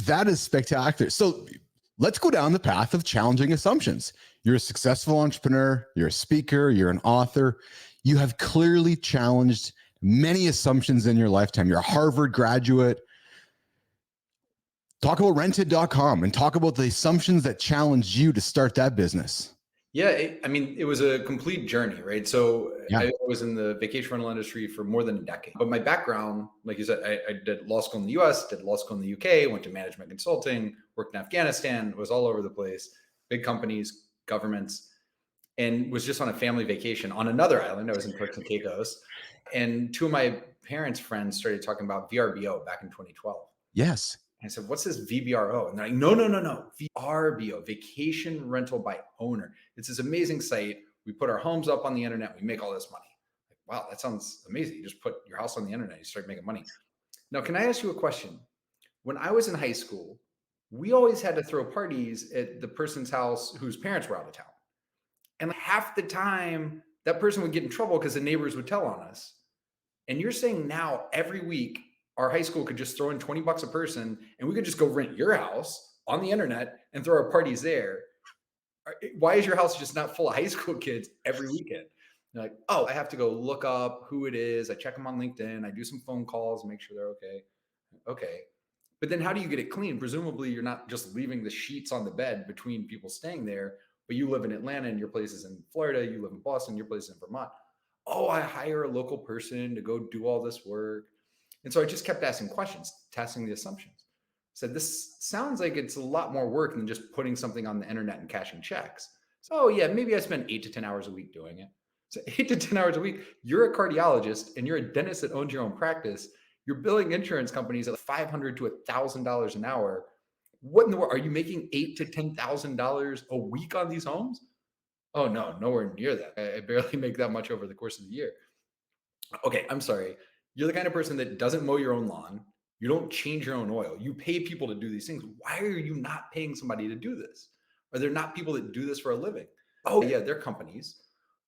That is spectacular. So let's go down the path of challenging assumptions. You're a successful entrepreneur, you're a speaker, you're an author. You have clearly challenged many assumptions in your lifetime. You're a Harvard graduate. Talk about rented.com and talk about the assumptions that challenged you to start that business. Yeah, it was a complete journey, right? So Yeah. I was in the vacation rental industry for more than a decade. But my background, like you said, I did law school in the US, did law school in the UK, went to management consulting, worked in Afghanistan, was all over the place, big companies, governments, and was just on a family vacation on another island. I was in Turks and Caicos. And two of my parents' friends started talking about VRBO back in 2012. Yes. I said, what's this VBRO? And they're like, no. VRBO, Vacation Rental by Owner. It's this amazing site. We put our homes up on the internet. We make all this money. Like, wow, that sounds amazing. You just put your house on the internet. You start making money. Now, can I ask you a question? When I was in high school, we always had to throw parties at the person's house whose parents were out of town. And half the time, that person would get in trouble because the neighbors would tell on us. And you're saying now every week, our high school could just throw in $20 a person and we could just go rent your house on the internet and throw our parties there. Why is your house just not full of high school kids every weekend? You're like, oh, I have to go look up who it is. I check them on LinkedIn. I do some phone calls, make sure they're okay. Okay. But then how do you get it clean? Presumably you're not just leaving the sheets on the bed between people staying there, but you live in Atlanta and your place is in Florida. You live in Boston, your place is in Vermont. Oh, I hire a local person to go do all this work. And so I just kept asking questions, testing the assumptions. I said, this sounds like it's a lot more work than just putting something on the internet and cashing checks. So, oh yeah, maybe I spend 8 to 10 hours a week doing it. So 8 to 10 hours a week, you're a cardiologist and you're a dentist that owns your own practice. You're billing insurance companies at $500 to $1,000 an hour. What in the world? Are you making $8,000 to $10,000 a week on these homes? Oh no, nowhere near that. I barely make that much over the course of the year. Okay, I'm sorry. You're the kind of person that doesn't mow your own lawn. You don't change your own oil. You pay people to do these things. Why are you not paying somebody to do this? Are there not people that do this for a living? Oh, yeah, they're companies,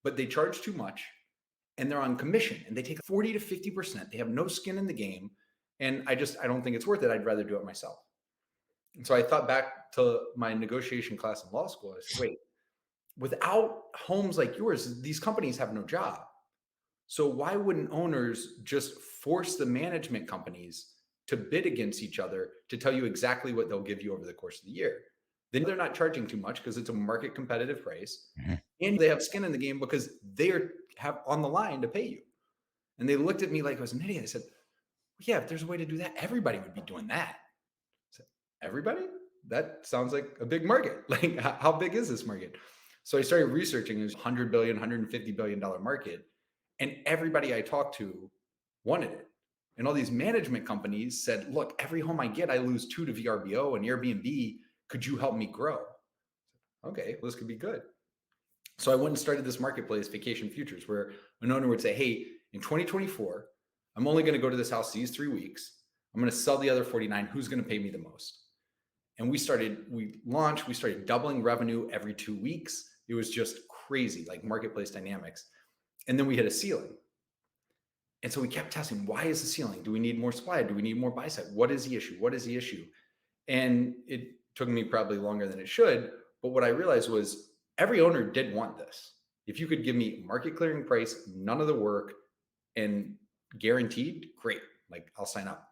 but they charge too much and they're on commission and they take 40 to 50%. They have no skin in the game. And I don't think it's worth it. I'd rather do it myself. And so I thought back to my negotiation class in law school. I said, wait, without homes like yours, these companies have no job. So why wouldn't owners just force the management companies to bid against each other to tell you exactly what they'll give you over the course of the year? Then they're not charging too much because it's a market competitive price. Mm-hmm. And they have skin in the game because they have on the line to pay you. And they looked at me like I was an idiot. I said, well, yeah, if there's a way to do that, everybody would be doing that. I said, everybody? That sounds like a big market. Like, how big is this market? So I started researching. It was $100 billion, $150 billion market. And everybody I talked to wanted it. And all these management companies said, look, every home I get, I lose 2 to VRBO and Airbnb. Could you help me grow? Okay, well, this could be good. So I went and started this marketplace, Vacation Futures, where an owner would say, hey, in 2024, I'm only going to go to this house these 3 weeks. I'm going to sell the other 49. Who's going to pay me the most? And we started doubling revenue every 2 weeks. It was just crazy, like marketplace dynamics. And then we hit a ceiling. And so we kept testing, why is the ceiling? Do we need more supply? Do we need more buy side? What is the issue? What is the issue? And it took me probably longer than it should. But what I realized was every owner did want this. If you could give me market clearing price, none of the work, and guaranteed, great. Like, I'll sign up.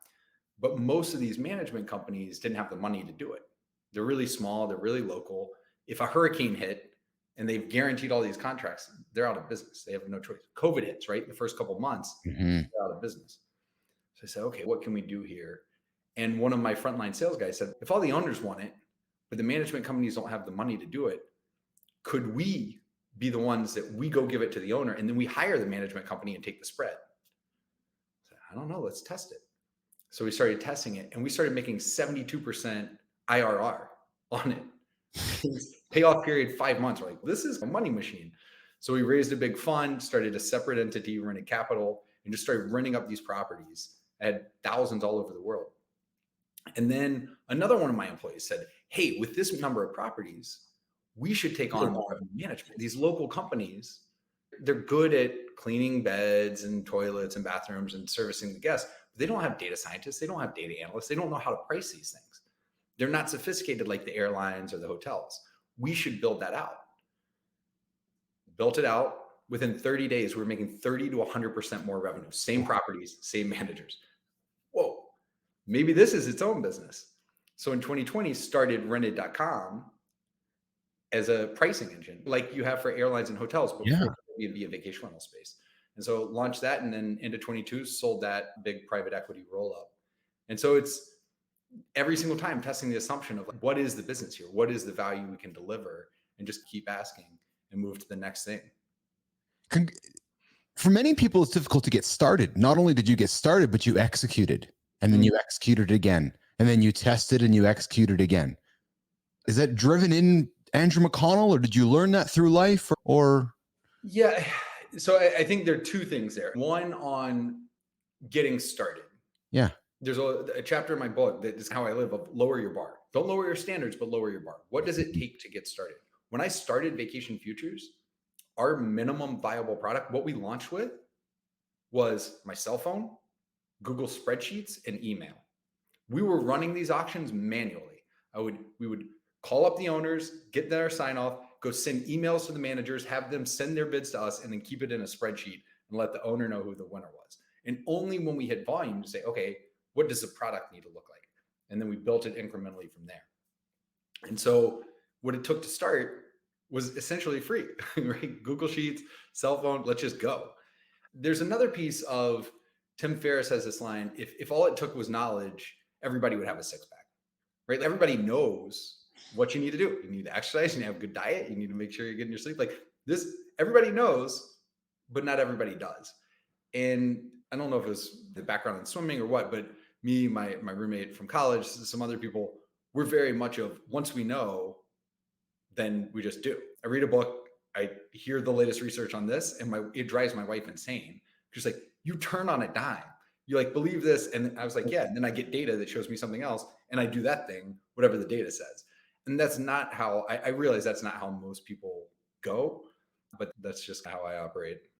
But most of these management companies didn't have the money to do it. They're really small. They're really local. If a hurricane hit, and they've guaranteed all these contracts, they're out of business. They have no choice. COVID hits, right? The first couple of months, they're out of business. So I said, okay, what can we do here? And one of my frontline sales guys said, if all the owners want it, but the management companies don't have the money to do it, could we be the ones that we go give it to the owner and then we hire the management company and take the spread? I said, I don't know, let's test it. So we started testing it and we started making 72% IRR on it. Payoff period 5 months. We're like, this is a money machine. So we raised a big fund, started a separate entity, rented capital, and just started renting up these properties. I had thousands all over the world. And then another one of my employees said, hey, with this number of properties, we should take on revenue management. These local companies, they're good at cleaning beds and toilets and bathrooms and servicing the guests. But they don't have data scientists. They don't have data analysts. They don't know how to price these things. They're not sophisticated like the airlines or the hotels. We should build that out. Built it out. Within 30 days, we're making 30 to 100% more revenue. Same properties, same managers. Whoa, maybe this is its own business. So in 2020, started rented.com as a pricing engine, like you have for airlines and hotels, but Yeah. for Airbnb, a vacation rental space. And so launched that, and then into 22 sold that big private equity roll up. And so it's every single time testing the assumption of like, what is the business here? What is the value we can deliver? And just keep asking and move to the next thing. For many people, it's difficult to get started. Not only did you get started, but you executed, and then you executed again, and then you tested and you executed again. Is that driven in Andrew McConnell, or did you learn that through life, or? Yeah. So I think there are two things there. One on getting started. Yeah. There's a chapter in my book that is how I live of lower your bar. Don't lower your standards, but lower your bar. What does it take to get started? When I started Vacation Futures, our minimum viable product, what we launched with was my cell phone, Google spreadsheets, and email. We were running these auctions manually. We would call up the owners, get their sign off, go send emails to the managers, have them send their bids to us, and then keep it in a spreadsheet and let the owner know who the winner was. And only when we hit volume to say, okay, what does the product need to look like? And then we built it incrementally from there. And so what it took to start was essentially free, right? Google Sheets, cell phone, let's just go. There's another piece of Tim Ferriss has this line, if all it took was knowledge, everybody would have a six pack, right? Everybody knows what you need to do. You need to exercise, you need to have a good diet, you need to make sure you're getting your sleep. Like this, everybody knows, but not everybody does. And I don't know if it was the background in swimming or what, but me, my roommate from college, some other people, we're very much of once we know, then we just do. I read a book, I hear the latest research on this, and it drives my wife insane. She's like, you turn on a dime. You like believe this. And I was like, yeah. And then I get data that shows me something else, and I do that thing, whatever the data says. And that's not how I realize that's not how most people go, but that's just how I operate.